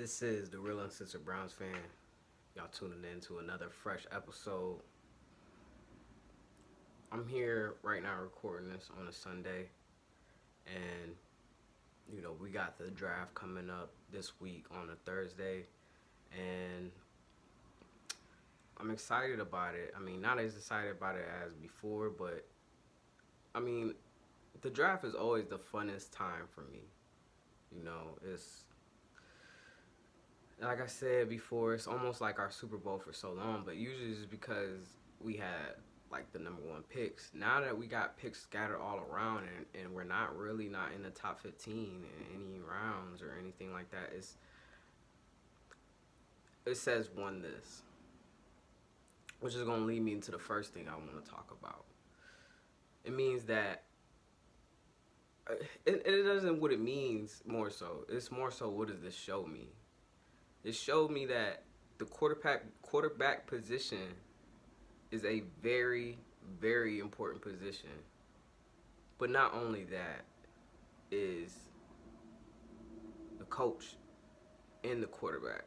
This is the Real Uncensored Browns fan. Y'all tuning in to another fresh episode. I'm here right now recording this on a Sunday, and we got the draft coming up this week on a Thursday, and I'm excited about it. I mean, not as excited about it as before, but I mean, the draft is always the funnest time for me. It's like I said before, it's almost like our Super Bowl for so long, but usually it's because we had like the number one picks. Now that we got picks scattered all around and we're not in the top 15 in any rounds or anything like that, it says won this, which is going to lead me into the first thing I want to talk about. It means that it doesn't what it means more so. It's more so what does this show me? It showed me that the quarterback position is a very, very important position. But not only that, is the coach and the quarterback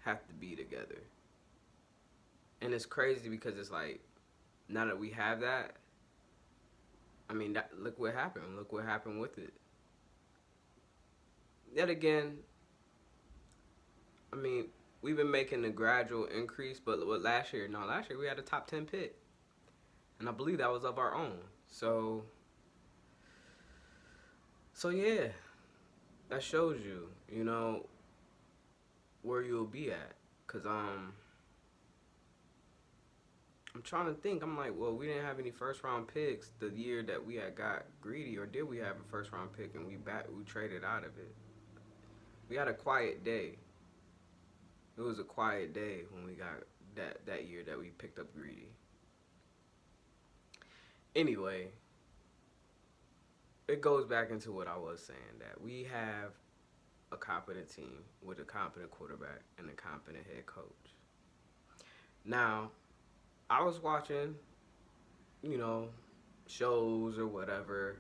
have to be together. And it's crazy because it's like, now that we have that, I mean, look what happened. Look what happened with it. Yet again, I mean, we've been making a gradual increase, but last year we had a top 10 pick. And I believe that was of our own. So yeah, that shows you, where you'll be at. Because I'm trying to think. I'm like, well, we didn't have any first-round picks the year that we had got greedy, or did we have a first-round pick and we traded out of it? We had a quiet day. It was a quiet day when we got that year that we picked up greedy. Anyway, it goes back into what I was saying, that we have a competent team with a competent quarterback and a competent head coach. Now, I was watching, shows or whatever,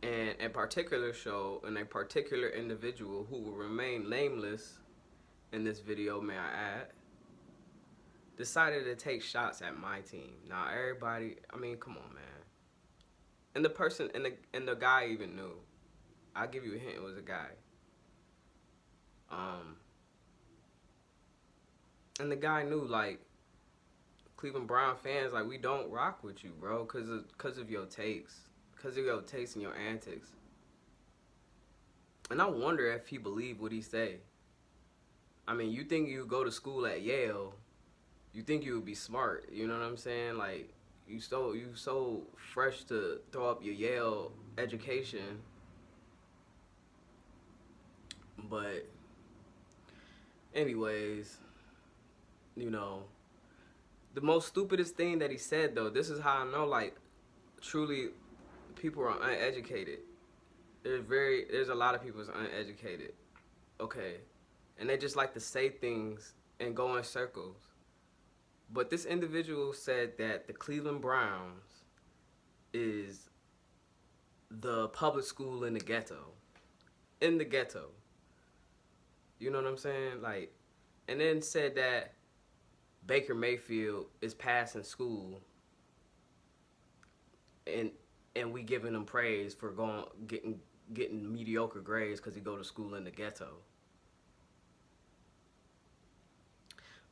and a particular show and a particular individual who will remain nameless in this video, may I add, decided to take shots at my team. Now everybody, I mean, come on, man. And the person and the guy even knew. I'll give you a hint, it was a guy. And the guy knew, like, Cleveland Brown fans, like, we don't rock with you, bro, cause of your takes. Because of your takes and your antics. And I wonder if he believed what he say. I mean, you think you go to school at Yale, you think you would be smart, you know what I'm saying? Like, you so fresh to throw up your Yale education. But anyways, the most stupidest thing that he said, though, this is how I know, like, truly people are uneducated. There's a lot of people that's uneducated. Okay. And they just like to say things and go in circles. But this individual said that the Cleveland Browns is the public school in the ghetto. In the ghetto. You know what I'm saying? Like, and then said that Baker Mayfield is passing school and we giving him praise for getting mediocre grades because he go to school in the ghetto.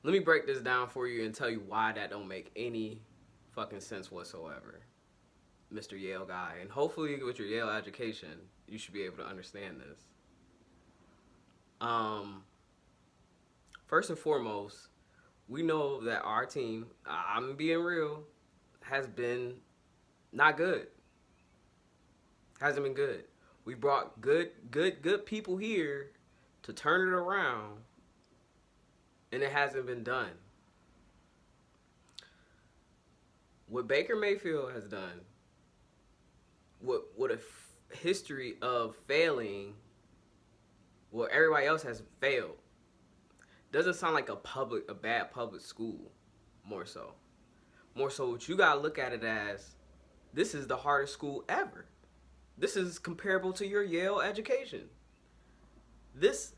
Let me break this down for you and tell you why that don't make any fucking sense whatsoever, Mr. Yale guy. And hopefully with your Yale education, you should be able to understand this. First and foremost, we know that our team, I'm being real, has been not good. Hasn't been good. We brought good people here to turn it around, and it hasn't been done. What Baker Mayfield has done, what a history of failing, what everybody else has failed, doesn't sound like a bad public school, more so. More so what you gotta look at it as, this is the hardest school ever. This is comparable to your Yale education. This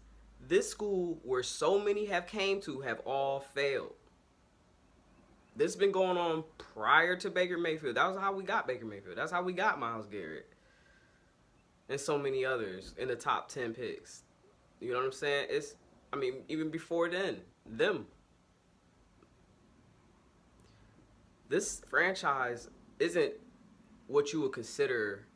This school where so many have came to have all failed. This has been going on prior to Baker Mayfield. That was how we got Baker Mayfield. That's how we got Myles Garrett. And so many others in the top 10 picks. You know what I'm saying? Even before then, them. This franchise isn't what you would consider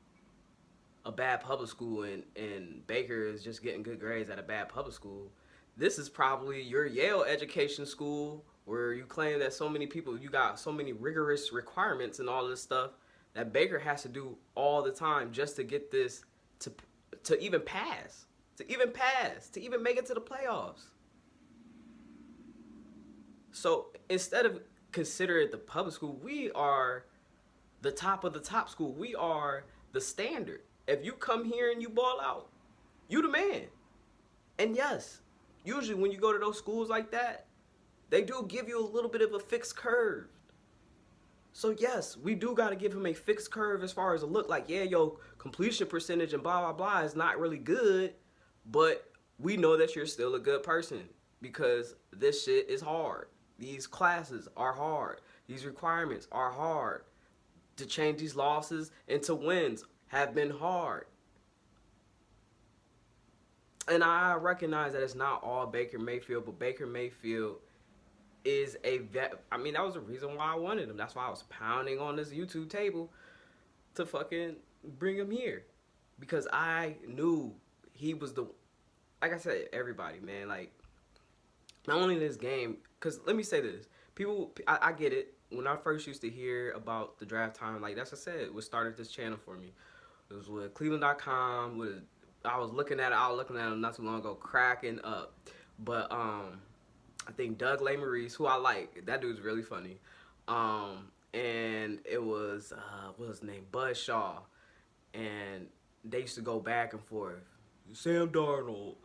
a bad public school, and Baker is just getting good grades at a bad public school. This is probably your Yale education school where you claim that so many people, you got so many rigorous requirements and all this stuff that Baker has to do all the time just to get this to even pass, to even make it to the playoffs. So instead of consider it the public school, we are the top of the top school. We are the standard. If you come here and you ball out, you the man. And yes, usually when you go to those schools like that, they do give you a little bit of a fixed curve. So yes, we do got to give him a fixed curve as far as a look. Like, yeah, yo, completion percentage and blah, blah, blah is not really good, but we know that you're still a good person because this shit is hard. These classes are hard. These requirements are hard. To change these losses into wins have been hard. And I recognize that it's not all Baker Mayfield, but Baker Mayfield is a vet. I mean, that was the reason why I wanted him. That's why I was pounding on this YouTube table to fucking bring him here. Because I knew he was the, like I said, everybody, man. Like, not only in this game, because let me say this. People, I get it. When I first used to hear about the draft time, like that's what I said, what started this channel for me. It was with Cleveland.com. I was looking at it not too long ago, cracking up. But I think Doug LeMaurice, who I like, that dude's really funny. And it was what was his name, Buzz Shaw, and they used to go back and forth. Sam Darnold,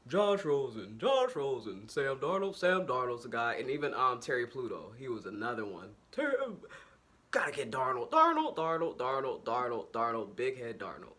Josh Rosen, Sam Darnold's a guy, and even Terry Pluto, he was another one. Gotta get Darnold, big head Darnold.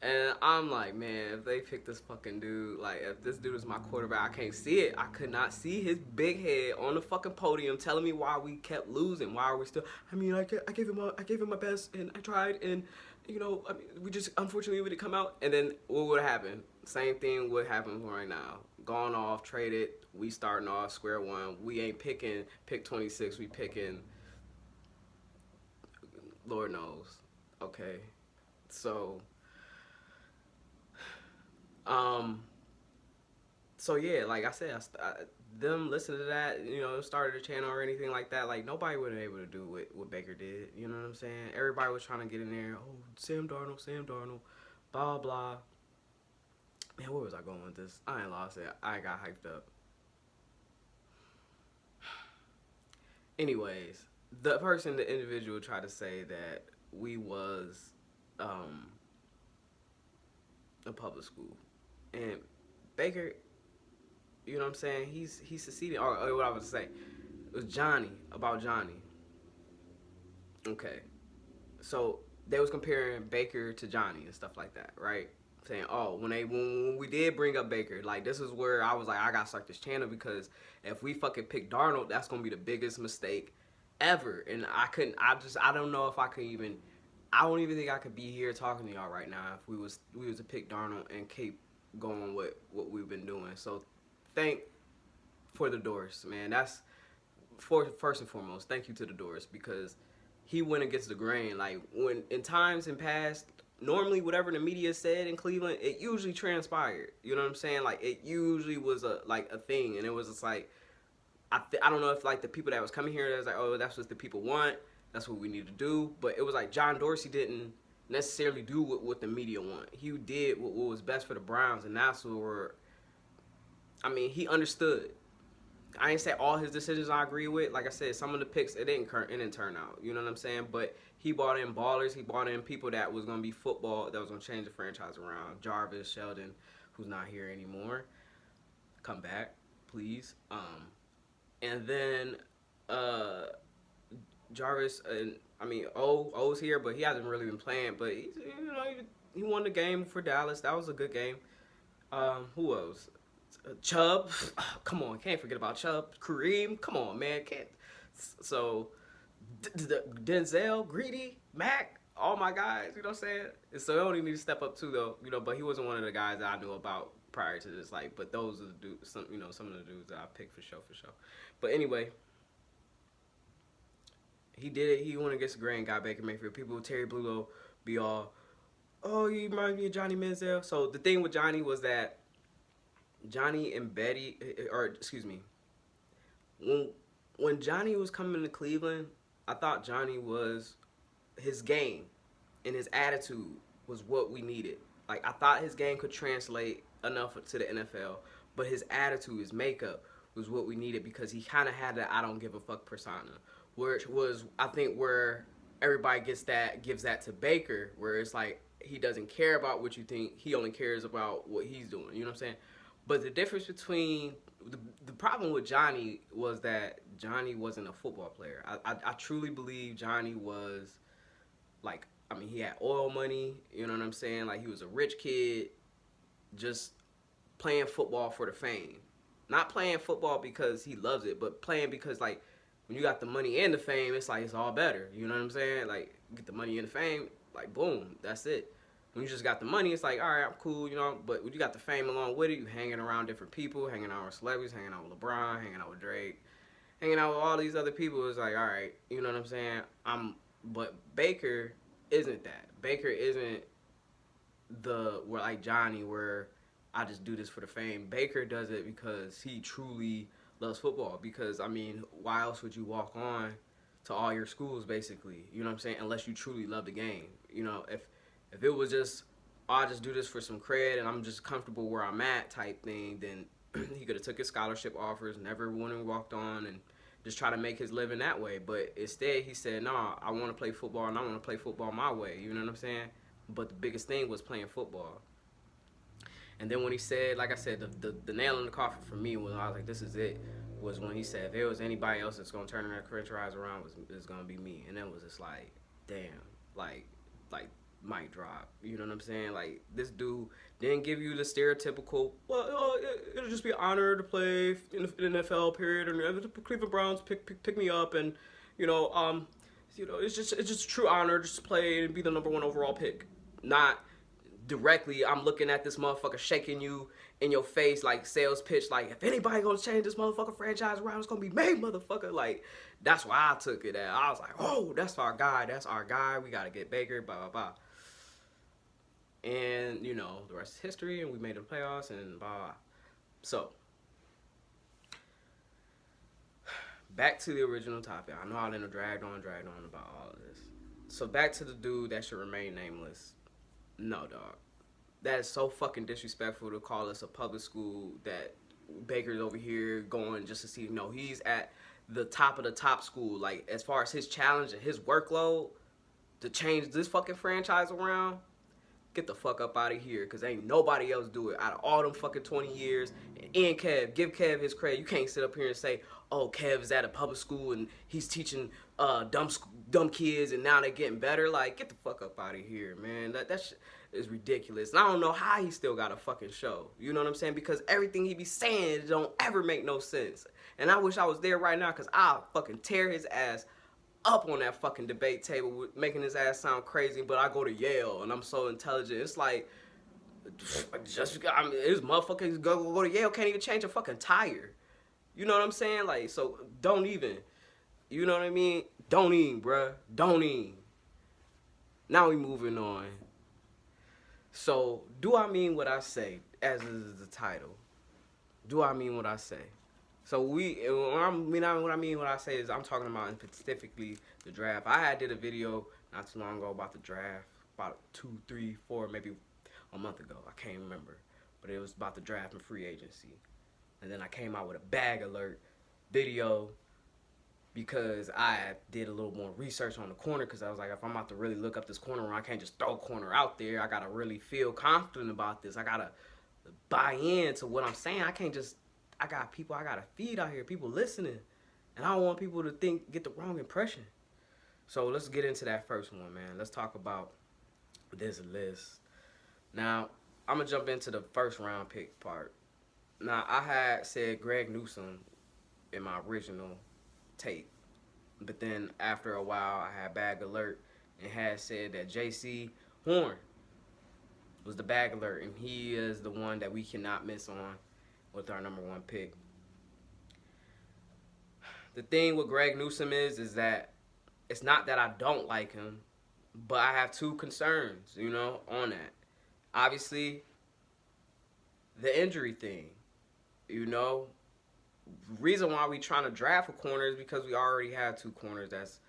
And I'm like, man, if they pick this fucking dude, like, if this dude is my quarterback, I can't see it. I could not see his big head on the fucking podium telling me why we kept losing. Why are we still? I mean, I gave him my best, and I tried, and you know, I mean, we just unfortunately we didn't come out. And then what would happen? Same thing would happen right now. Gone off, traded. We starting off square one. We ain't picking pick 26. We picking, Lord knows. Okay, so. So yeah, like I said, them listening to that, you know, started a channel or anything like that, like nobody would have been able to do what Baker did. You know what I'm saying? Everybody was trying to get in there. Oh, Sam Darnold, blah blah. Man, where was I going with this? I ain't lost it. I got hyped up. Anyways, the individual tried to say that we was a public school, and Baker, you know what I'm saying, he's succeeding. Or what I was to say, it was about Johnny. Okay, so they was comparing Baker to Johnny and stuff like that, right? Saying, oh, when we did bring up Baker, like this is where I was like, I gotta start this channel because if we fucking pick Darnold, that's gonna be the biggest mistake ever. And I don't know if I could even. I don't even think I could be here talking to y'all right now if we was to pick Darnold and keep going with what we've been doing. So thank for the Doors, man. That's first and foremost. Thank you to the Doors because he went against the grain. Like when in times in past, normally whatever the media said in Cleveland, it usually transpired. You know what I'm saying? Like it usually was a thing, and it was just like I don't know if like the people that was coming here, that was like, oh, that's what the people want. That's what we need to do. But it was like John Dorsey didn't necessarily do what the media want. He did what was best for the Browns, and that's where, I mean, he understood. I ain't say all his decisions I agree with. Like I said, some of the picks, it didn't turn out. You know what I'm saying? But he brought in ballers. He brought in people that was going to be football, that was going to change the franchise around. Jarvis, Sheldon, who's not here anymore. Come back, please. And then, Jarvis, O's here, but he hasn't really been playing. But he won the game for Dallas. That was a good game. Who else? Chubb, come on, can't forget about Chubb. Kareem, come on, man, can't. So Denzel, Greedy, Mac, all my guys, you know what I'm saying? And so they only need to step up too, though, you know. But he wasn't one of the guys that I knew about prior to this, like. But those are the dudes, some of the dudes that I picked for sure. But anyway, he did it. He went against the grain, got Baker Mayfield. People, Terry Blue, be all, oh, you remind me of Johnny Manziel. So the thing with Johnny was that Johnny and Betty, or excuse me, when Johnny was coming to Cleveland, I thought Johnny was his game and his attitude was what we needed. Like, I thought his game could translate enough to the NFL, but his attitude, his makeup was what we needed because he kind of had that I don't give a fuck persona, which was, I think, where everybody gives that to Baker, where it's like he doesn't care about what you think, he only cares about what he's doing. You know what I'm saying? But the difference between the problem with Johnny was that Johnny wasn't a football player. I truly believe Johnny was like, I mean, he had oil money, you know what I'm saying? Like, he was a rich kid just playing football for the fame. Not playing football because he loves it, but playing because, like, when you got the money and the fame, it's like it's all better. You know what I'm saying? Like, you get the money and the fame, like, boom, that's it. When you just got the money, it's like, all right, I'm cool, you know. But when you got the fame along with it, you hanging around different people, hanging out with celebrities, hanging out with LeBron, hanging out with Drake, hanging out with all these other people. It's like, all right, you know what I'm saying? But Baker isn't that. Baker isn't where like Johnny, where I just do this for the fame. Baker does it because he truly loves football. Because, I mean, why else would you walk on to all your schools, basically? You know what I'm saying? Unless you truly love the game. You know, if it was just, oh, I just do this for some cred and I'm just comfortable where I'm at type thing, then he could have took his scholarship offers, never went and walked on, and just try to make his living that way. But instead, he said, no, I want to play football, and I want to play football my way. You know what I'm saying? But the biggest thing was playing football. And then when he said, like I said, the nail in the coffin for me was, I was like, this is it, was when he said, if there was anybody else that's going to turn that franchise around, it's going to be me. And then it was just like, damn, like mic drop. You know what I'm saying? Like, this dude didn't give you the stereotypical, well, it'll just be an honor to play in the NFL period, and the Cleveland Browns pick me up, and it's just a true honor just to play and be the number 1 overall pick. Not directly, I'm looking at this motherfucker shaking you in your face like sales pitch, like, if anybody gonna change this motherfucker franchise around, it's gonna be me, motherfucker. Like, that's why I took it at. I was like, oh, that's our guy, we gotta get Baker, blah blah blah. And, you know, the rest is history, and we made the playoffs, and blah, blah. So, back to the original topic. I know I didn't dragged on about all of this. So, back to the dude that should remain nameless. No, dog. That is so fucking disrespectful to call us a public school that Baker's over here going just to see. No, he's at the top of the top school. Like, as far as his challenge and his workload to change this fucking franchise around, get the fuck up out of here, because ain't nobody else do it out of all them fucking 20 years. And Kev, give Kev his credit. You can't sit up here and say, oh, Kev is at a public school and he's teaching dumb kids and now they're getting better. Like, get the fuck up out of here, man. That shit is ridiculous. And I don't know how he still got a fucking show. You know what I'm saying? Because everything he be saying don't ever make no sense. And I wish I was there right now, because I'll fucking tear his ass up on that fucking debate table, making his ass sound crazy. But I go to Yale and I'm so intelligent. It's like, just, I mean, this motherfuckers go to Yale, can't even change a fucking tire. You know what I'm saying? Like, so don't even. You know what I mean? Don't even, bruh. Don't even. Now we moving on. So, do I mean what I say, as is the title? Do I mean what I say? So what I say is I'm talking about specifically the draft. I did a video not too long ago about the draft, about 2, 3, 4, maybe a month ago. I can't remember. But it was about the draft and free agency. And then I came out with a bag alert video because I did a little more research on the corner, because I was like, if I'm about to really look up this corner, I can't just throw a corner out there. I got to really feel confident about this. I got to buy into what I'm saying. I can't just, I got people I got to feed out here, people listening. And I don't want people to get the wrong impression. So let's get into that first one, man. Let's talk about this list. Now, I'm going to jump into the first round pick part. Now, I had said Greg Newsome in my original tape, but then after a while, I had Bag Alert and had said that JC Horn was the Bag Alert, and he is the one that we cannot miss on with our number one pick. The thing with Greg Newsome is that it's not that I don't like him, but I have two concerns, on that. Obviously, the injury thing, you know. Reason why we trying to draft a corner is because we already have two corners that's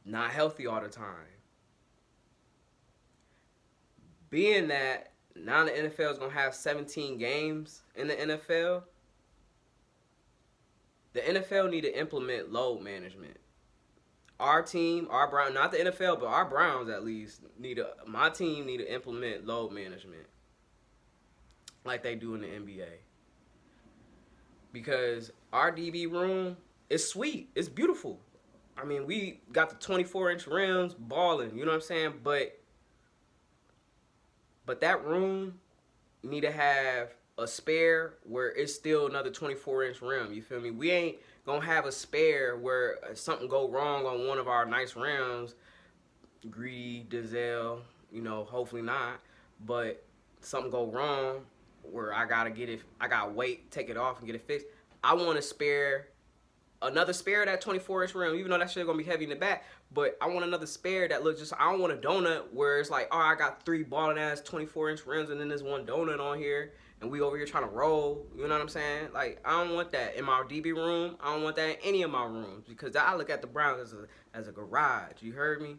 not healthy all the time. Being that now the NFL is going to have 17 games in the NFL, the NFL need to implement load management. Our team, our Browns, not the NFL, but our Browns at least, my team need to implement load management like they do in the NBA. Because our DB room is sweet. It's beautiful. I mean, we got the 24-inch rims balling, you know what I'm saying? But that room need to have a spare where it's still another 24-inch rim, you feel me? We ain't gonna have a spare where something go wrong on one of our nice rims, Greedy, Dizelle, hopefully not, but something go wrong where I gotta wait, take it off and get it fixed. I want to spare another spare of that 24-inch rim, even though that shit gonna be heavy in the back. But I want another spare that looks just. I don't want a donut where it's like, oh, I got 3 balling ass 24-inch rims and then there's one donut on here and we over here trying to roll. You know what I'm saying? Like, I don't want that in my DB room. I don't want that in any of my rooms because I look at the Browns as a garage. You heard me?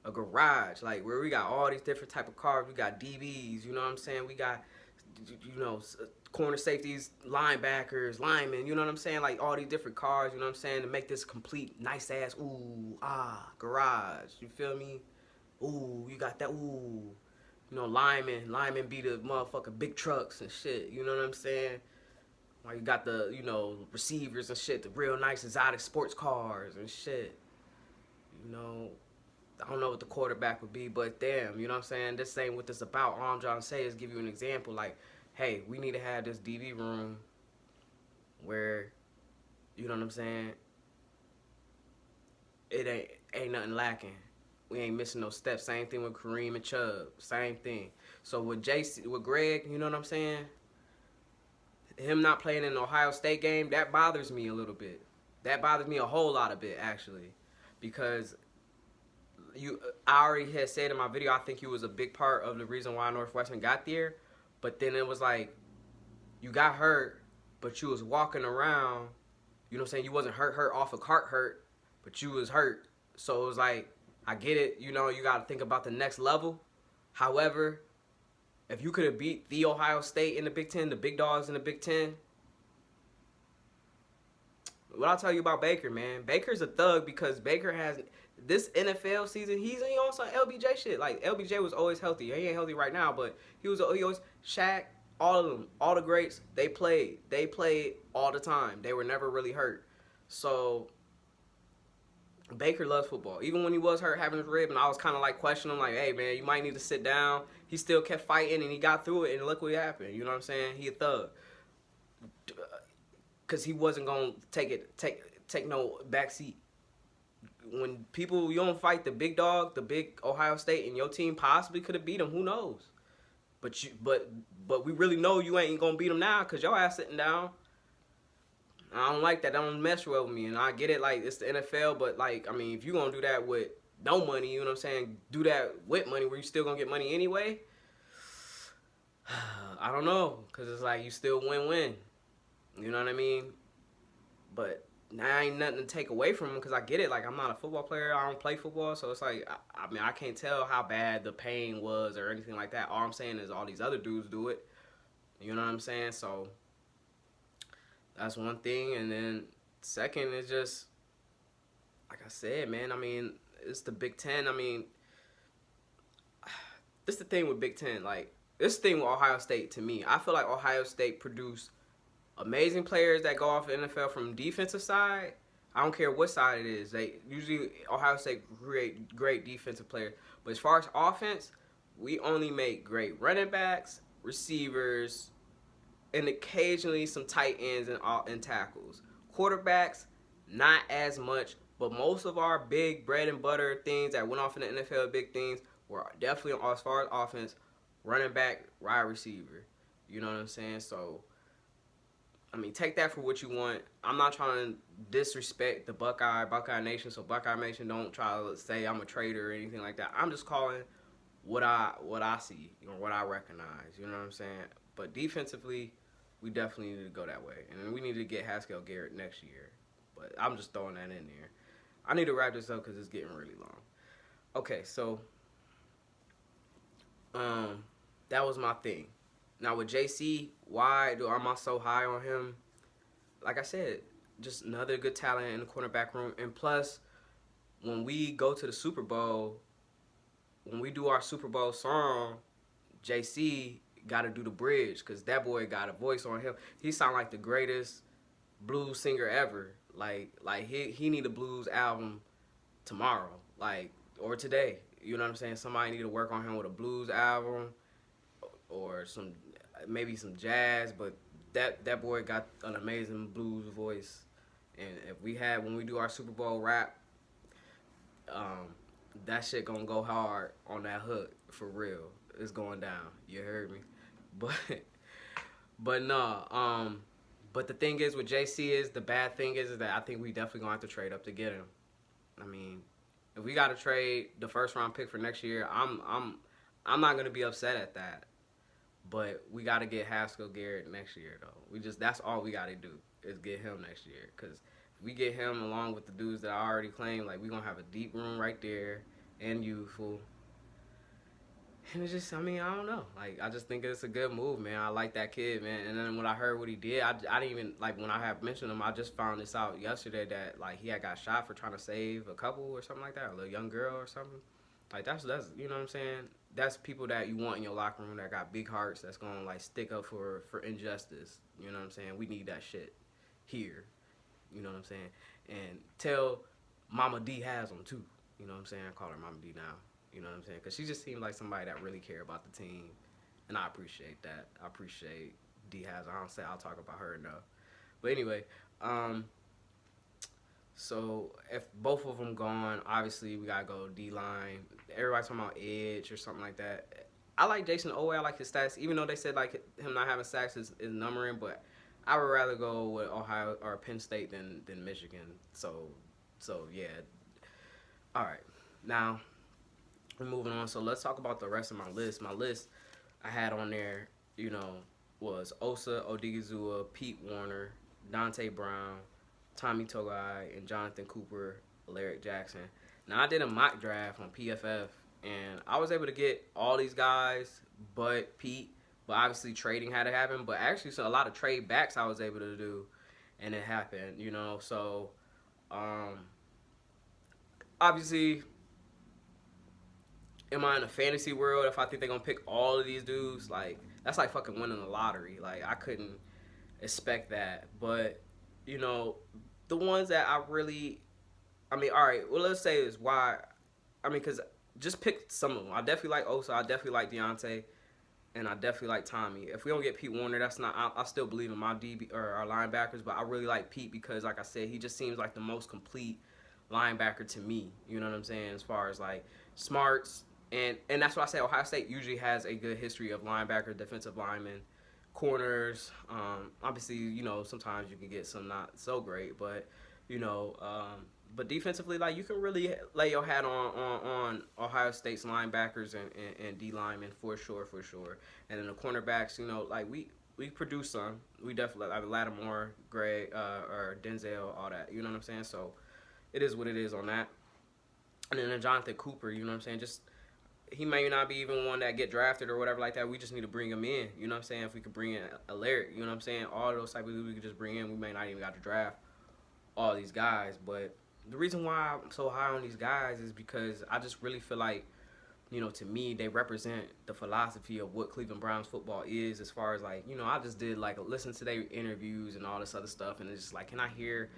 A garage, like where we got all these different type of cars. We got DBs. You know what I'm saying? We got corner safeties, linebackers, linemen, you know what I'm saying? Like all these different cars, you know what I'm saying? To make this complete nice ass, garage. You feel me? Ooh, you got that, linemen. Linemen be the motherfucking big trucks and shit, you know what I'm saying? Like you got the, receivers and shit, the real nice exotic sports cars and shit. I don't know what the quarterback would be, but damn, you know what I'm saying? This ain't what this about. All I'm trying to say is give you an example. Like, hey, we need to have this DB room where, you know what I'm saying? It ain't nothing lacking. We ain't missing no steps. Same thing with Kareem and Chubb. Same thing. So with Greg, you know what I'm saying? Him not playing in the Ohio State game, that bothers me a little bit. That bothers me a whole lot of bit, actually, because I already had said in my video, I think you was a big part of the reason why Northwestern got there. But then it was like, you got hurt, but you was walking around, you know what I'm saying? You wasn't hurt off a cart hurt, but you was hurt. So it was like, I get it, you got to think about the next level. However, if you could have beat the Ohio State in the Big Ten, the big dogs in the Big Ten, what I'll tell you about Baker, man. Baker's a thug because Baker has this NFL season. He's on some LBJ shit. Like LBJ was always healthy. He ain't healthy right now, but he always Shaq. All of them, all the greats, they played all the time. They were never really hurt. So Baker loves football. Even when he was hurt having his rib, and I was kind of like questioning him, like, hey man, you might need to sit down. He still kept fighting, and he got through it, and look what happened. You know what I'm saying? He a thug. Because he wasn't going to take no backseat. When you don't fight the big dog, the big Ohio State, and your team possibly could have beat him, who knows? But we really know you ain't going to beat him now because your ass sitting down. I don't like that. That don't mess well with me. And I get it, like, it's the NFL, but, like, I mean, if you're going to do that with no money, you know what I'm saying, do that with money where you still going to get money anyway, I don't know, because it's like you still win-win. You know what I mean? But now ain't nothing to take away from him because I get it. Like, I'm not a football player. I don't play football. So it's like, I mean, I can't tell how bad the pain was or anything like that. All I'm saying is all these other dudes do it. You know what I'm saying? So that's one thing. And then second is just, like I said, man, I mean, it's the Big Ten. I mean, this is the thing with Big Ten. Like, this thing with Ohio State, to me, I feel like Ohio State produced amazing players that go off the NFL from defensive side. I don't care what side it is. They usually Ohio State create great defensive players. But as far as offense, we only make great running backs, receivers, and occasionally some tight ends and tackles. Quarterbacks, not as much, but most of our big bread and butter things that went off in the NFL, big things, were definitely, as far as offense, running back, wide receiver. You know what I'm saying? So, I mean, take that for what you want. I'm not trying to disrespect the Buckeye Nation, so Buckeye Nation don't try to say I'm a traitor or anything like that. I'm just calling what I see or what I recognize. You know what I'm saying? But defensively, we definitely need to go that way, and then we need to get Haskell Garrett next year. But I'm just throwing that in there. I need to wrap this up because it's getting really long. Okay, so that was my thing. Now with JC, why am I so high on him? Like I said, just another good talent in the cornerback room, and plus, when we go to the Super Bowl, when we do our Super Bowl song, JC got to do the bridge because that boy got a voice on him. He sound like the greatest blues singer ever. Like he need a blues album tomorrow, like, or today. You know what I'm saying? Somebody need to work on him with a blues album or maybe some jazz. But that boy got an amazing blues voice. And when we do our Super Bowl rap, that shit gonna go hard on that hook for real. It's going down. You heard me? But no. But the thing is with JC is the bad thing is that I think we definitely gonna have to trade up to get him. I mean, if we gotta trade the first round pick for next year, I'm not gonna be upset at that. But we gotta get Haskell Garrett next year though. That's all we gotta do is get him next year. Cause if we get him along with the dudes that I already claimed, like we gonna have a deep room right there and youthful. And it's just, I mean, I don't know. Like, I just think it's a good move, man. I like that kid, man. And then when I heard what he did, I didn't even, like, when I have mentioned him, I just found this out yesterday that, like, he had got shot for trying to save a couple or something like that, a little young girl or something. Like, that's you know what I'm saying? That's people that you want in your locker room that got big hearts that's going to, like, stick up for injustice. You know what I'm saying? We need that shit here. You know what I'm saying? And tell Mama D has them, too. You know what I'm saying? I call her Mama D now. You know what I'm saying? Because she just seemed like somebody that really cared about the team. And I appreciate that. I appreciate D has. I'll talk about her enough. But anyway, so if both of them gone, obviously we got to go D-line. Everybody talking about edge or something like that. I like Jason Owe. I like his stats. Even though they said like him not having sacks is numbering. But I would rather go with Ohio or Penn State than Michigan. So yeah. All right. Now, we're moving on. So let's talk about the rest of my list. My list I had on there, you know, was Osa Odigizua, Pete Warner, Dante Brown, Tommy Togai, and Jonathan Cooper, Alaric Jackson. Now, I did a mock draft on PFF, and I was able to get all these guys but Pete. But obviously, trading had to happen. But actually, so a lot of trade backs I was able to do, and it happened, you know. So, obviously, am I in a fantasy world if I think they're going to pick all of these dudes? Like, that's like fucking winning the lottery. Like, I couldn't expect that. But, you know, the ones that I really, I mean, all right, well, let's say is why, I mean, because just pick some of them. I definitely like Osa. I definitely like Deontay. And I definitely like Tommy. If we don't get Pete Warner, that's not, I still believe in my DB or our linebackers, but I really like Pete because, like I said, he just seems like the most complete linebacker to me. You know what I'm saying? As far as, like, smarts. And that's why I say Ohio State usually has a good history of linebackers, defensive linemen, corners. Obviously, you know, sometimes you can get some not so great, but, you know, but defensively, like, you can really lay your hat on Ohio State's linebackers and D linemen for sure. And then the cornerbacks, you know, like, we produce some. We definitely, like Lattimore, Greg, or Denzel, all that. You know what I'm saying? So it is what it is on that. And then Jonathan Cooper, you know what I'm saying? Just, he may not be even one that get drafted or whatever like that. We just need to bring him in. You know what I'm saying? If we could bring in Alaric, you know what I'm saying? All those type of dudes we could just bring in. We may not even got to draft all these guys. But the reason why I'm so high on these guys is because I just really feel like, you know, to me, they represent the philosophy of what Cleveland Browns football is, as far as, like, you know, I just did, like, listen to their interviews and all this other stuff. And it's just like, can I hear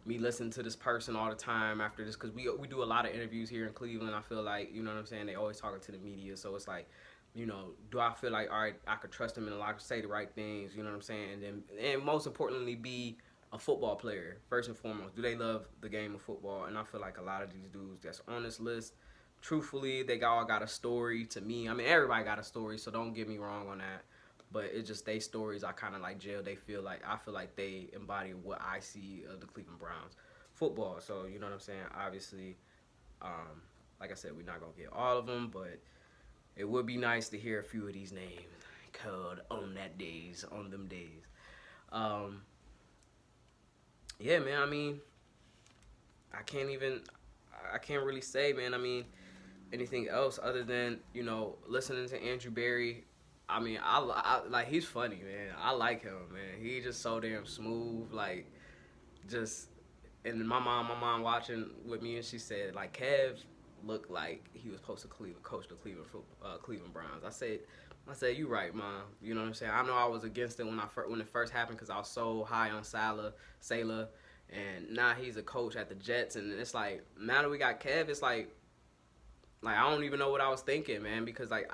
me listen to this person all the time after this? Because we do a lot of interviews here in Cleveland. I feel like, you know what I'm saying, they always talking to the media. So it's like, you know, do I feel like, all right, I could trust him in the locker, say the right things, you know what I'm saying? And most importantly, be a football player, first and foremost. Do they love the game of football? And I feel like a lot of these dudes that's on this list, truthfully, they all got a story to me. I mean, everybody got a story, so don't get me wrong on that. But it's just they stories I kind of like jail. I feel like they embody what I see of the Cleveland Browns football. So, you know what I'm saying? Obviously, like I said, we're not going to get all of them, but it would be nice to hear a few of these names called on them days. Yeah, man, I mean, I can't really say, man, I mean, anything else other than, you know, listening to Andrew Berry. I mean, like, he's funny, man. I like him, man. He just so damn smooth, like, just, and my mom watching with me, and she said, like, Kev looked like he was supposed to coach the Cleveland Browns. I said, you right, Mom. You know what I'm saying? I know I was against it when it first happened because I was so high on Salah, and now he's a coach at the Jets, and it's like, now that we got Kev, it's like I don't even know what I was thinking, man, because like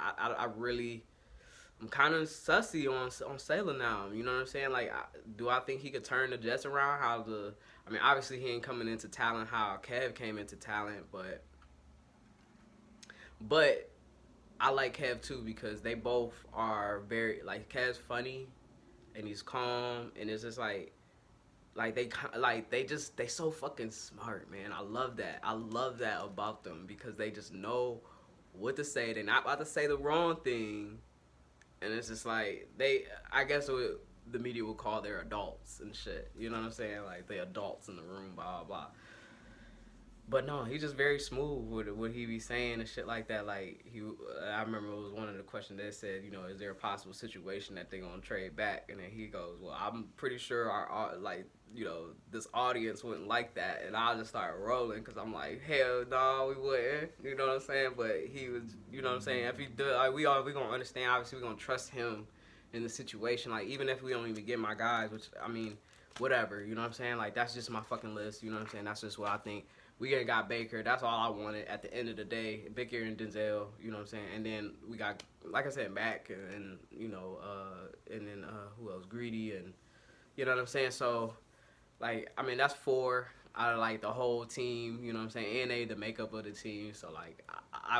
I'm kind of sussy on Salah now. You know what I'm saying? Like, do I think he could turn the Jets around? I mean, obviously he ain't coming into talent how Kev came into talent, but I like Kev too because they both are very, like, Kev's funny and he's calm, and it's just they so fucking smart, man. I love that. I love that about them because they just know what to say. They're not about to say the wrong thing, and it's just like I guess what the media would call their adults and shit. You know what I'm saying? Like, they adults in the room, blah blah blah. But no, he's just very smooth with what he be saying and shit like that. Like, I remember it was one of the questions that said, you know, is there a possible situation that they gonna trade back? And then he goes, well, I'm pretty sure our like, you know, this audience wouldn't like that. And I just started rolling because I'm like, hell no, we wouldn't. You know what I'm saying? But he was, you know what I'm saying? If he do, like, we gonna understand. Obviously, we gonna trust him in the situation. Like, even if we don't even get my guys, which, I mean, whatever. You know what I'm saying? Like, that's just my fucking list. You know what I'm saying? That's just what I think. We ain't got Baker. That's all I wanted at the end of the day. Baker and Denzel, you know what I'm saying? And then we got, like I said, Mac and you know, and then who else? Greedy, and you know what I'm saying? So, like, I mean, that's 4 out of, like, the whole team, you know what I'm saying? And they the makeup of the team. So, like,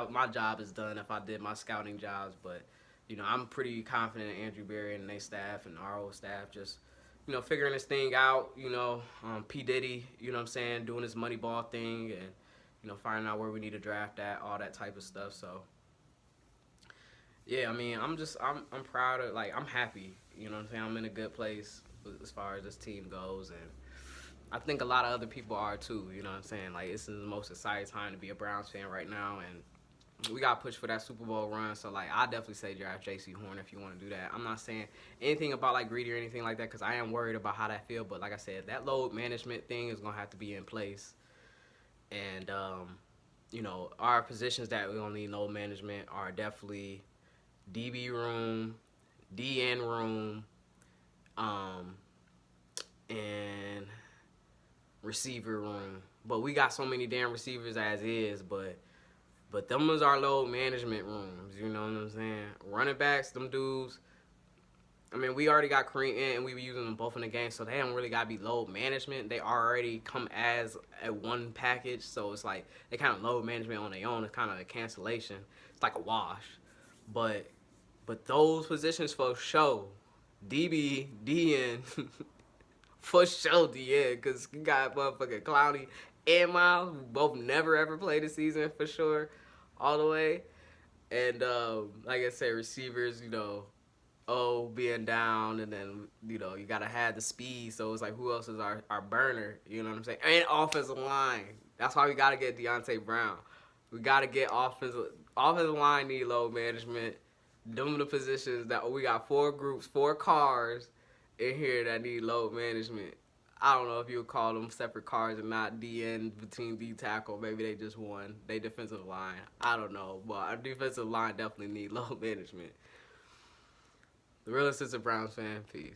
my job is done if I did my scouting jobs. But, you know, I'm pretty confident in Andrew Berry and their staff and our whole staff just, you know, figuring this thing out, you know, P. Diddy, you know what I'm saying, doing his Moneyball thing and, you know, finding out where we need to draft at, all that type of stuff. So, yeah, I mean, I'm proud of, like, I'm happy, you know what I'm saying? I'm in a good place as far as this team goes, and I think a lot of other people are too, you know what I'm saying? Like, this is the most exciting time to be a Browns fan right now, and we got to push for that Super Bowl run. So, like, I definitely say draft JC Horn if you want to do that. I'm not saying anything about, like, Greedy or anything like that because I am worried about how that feel. But, like I said, that load management thing is going to have to be in place. And, you know, our positions that we're going to need load management are definitely DB room, DN room, and receiver room. But we got so many damn receivers as is, but them was our load management rooms, you know what I'm saying? Running backs, them dudes, I mean, we already got Kareem and we were using them both in the game, so they don't really got to be load management. They already come as a one package, so it's like they kind of load management on their own. It's kind of a cancellation. It's like a wash. But those positions for show, DB, DN, for sure DN, because you got motherfucking Clowney and Miles, who both never ever played a season for sure, all the way. And like I said, receivers, you know, being down, and then, you know, you gotta have the speed. So it's like, who else is our burner? You know what I'm saying? And offensive line. That's why we gotta get Deontay Brown. We gotta get offensive line need load management. Them the positions that we got 4 groups, 4 cars in here that need load management. I don't know if you would call them separate cars or not. DN between D tackle, maybe they just won. They defensive line. I don't know, but our defensive line definitely need load management. The real assistant Browns fan, peace.